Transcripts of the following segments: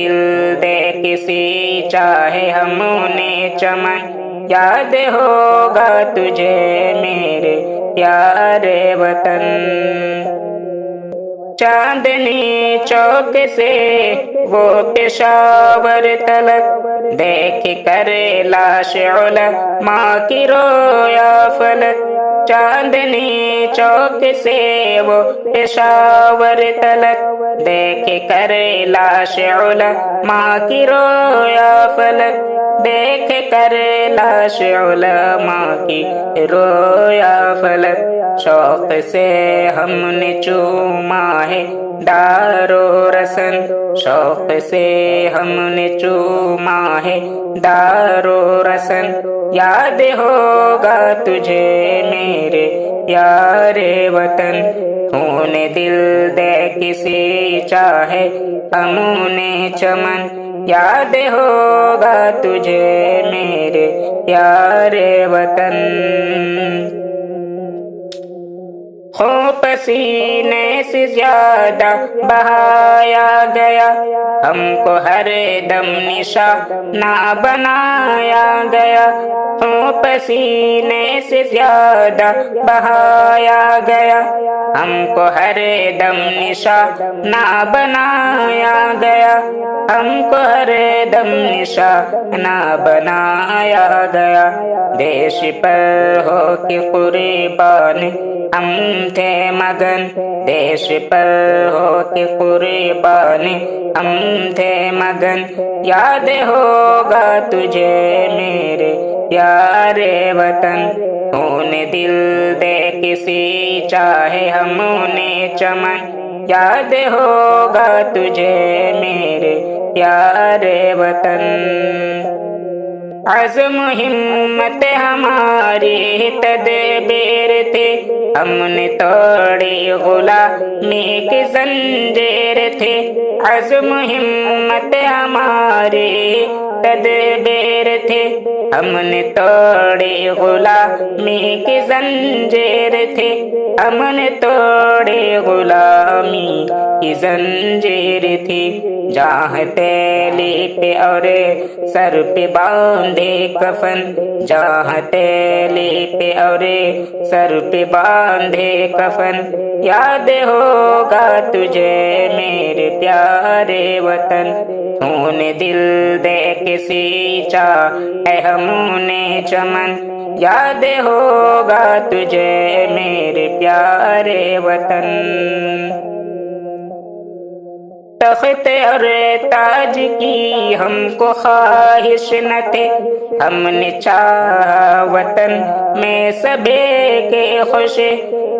دل دے کسی چاہے ہم نے چمن، یاد ہوگا تجھے میرے پیارے وطن۔ چاندنی چوک سے وہ پشاور تلک، دیکھ کر لاش علماء کی رویا فلک۔ چاندنی چوک سے وہ پشاور تلک، دیکھ کر لاش علماء کی رویا فلک، دیکھ کر لاش علماء کی رویا فلک۔ شوق سے ہم نے چوما ہے دار و رسن، شوق سے ہم نے چوما ہے دار و رسن، یاد ہوگا تجھے میرے پیارے وطن۔ خون دل دے کسی چاہے امون چمن، یاد ہوگا تجھے میرے پیارے وطن۔ خون پسینے سے زیادہ بہایا گیا، ہم کو ہر دم نشانہ بنایا گیا۔ خون پسینے سے زیادہ بہایا گیا، ہم کو ہر دم نشانہ بنایا گیا، ہم کو ہر دم نشانہ بنایا گیا۔ دیش پر ہو کے قربان ہم تھے مگن، دیش پر ہو کے قربان ہم تھے مگن، یاد ہوگا تجھے میرے پیارے وطن۔ خون دل دے کسی چاہے ہم نے چمن، یاد ہوگا تجھے میرے پیارے وطن۔ عزم ہمت ہماری تدبیر تھے، ہم نے توڑی غلامی کی زنجیر تھے۔ عزم ہمت ہماری تدبیر تھے، ہم نے توڑی غلامی کی زنجیر تھے، ہم نے توڑی غلامی کی زنجیر تھی۔ جہاں تیلی پہ اور سر پہ باندھے کفن، جہاں تیلی پہ اور سر پہ باندھے کفن، یاد ہوگا تجھے میرے پیارے وطن۔ خون دل دے کسی چاہے ہم نے چمن، یاد ہوگا تجھے میرے پیارے وطن۔ تخت اور تاج کی ہم کو خواہش نہ تھے، ہم نے چاہا وطن میں سبھی کے خوش۔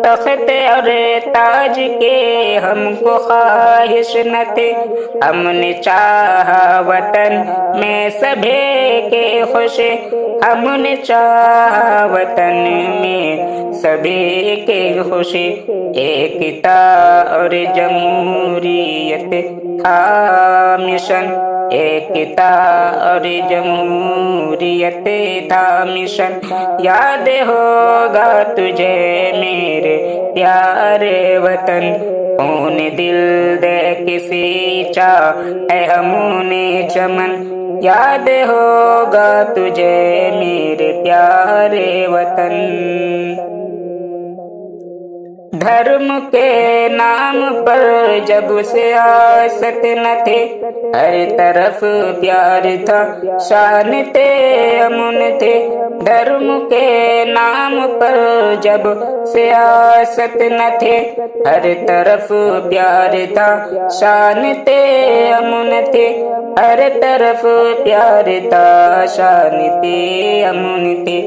تخت اور تاج کے ہم کو خواہش نہ تھے، ہم نے چاہا وطن میں سبھی کے خوش، ہم نے چاہا وطن میں سبھی کے خوشی۔ ایکتا اور جمہوریت تھا مشن، ایکتا اور جمہوریت تھا مشن، یاد ہوگا تجھے میرے پیارے وطن۔ خون دل دے کسی چاہے ہم نے چمن، یاد ہوگا تجھے میرے پیارے وطن۔ دھرم کے نام پر جب سیاست نہ تھے، ہر طرف پیار تھا شان تھے امن تھے۔ دھرم کے نام پر جب سیاست نہ تھے، ہر طرف پیار تھا شان تھے امن تھے، ہر طرف پیار تھا شان تھے امن تھے۔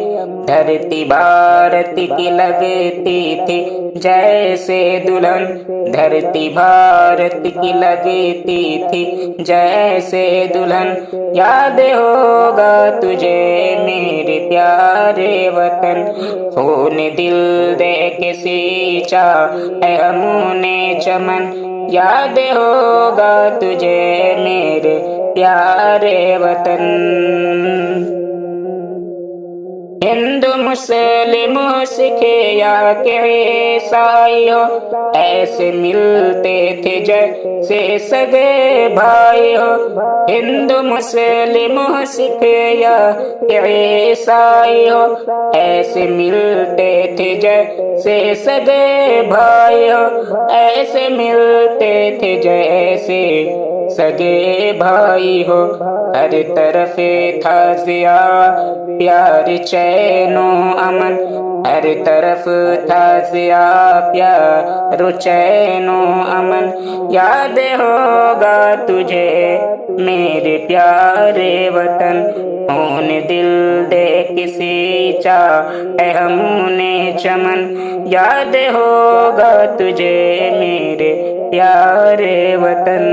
دھرتی بھارت کی لگتی تھی جیسے دلہن، دھرتی بھارت کی لگتی تھی جیسے دلہن، یاد ہوگا تجھے میرے پیارے وطن۔ خون دل دے کے سینچا ہے ہم نے چمن، یاد ہوگا تجھے میرے پیارے وطن۔ ہندو مسلم سکھ یا کہ عیسائی ہو، ایسے ملتے تھے جیسے سگے بھائی ہو۔ ہندو مسلم سکھ یا کہ عیسائی ہو، ایسے ملتے تھے جیسے سگے بھائی ہو، ایسے ملتے تھے جیسے سگے بھائی ہو۔ ہر طرف تھا ضیاء پیار چین و امن، ہر طرف تھا ضیاء پیار چین و امن۔ یاد ہوگا تجھے میرے پیارے وطن، خون دل دے کسی چاہے ہم نے چمن۔ یاد ہوگا تجھے میرے پیارے وطن۔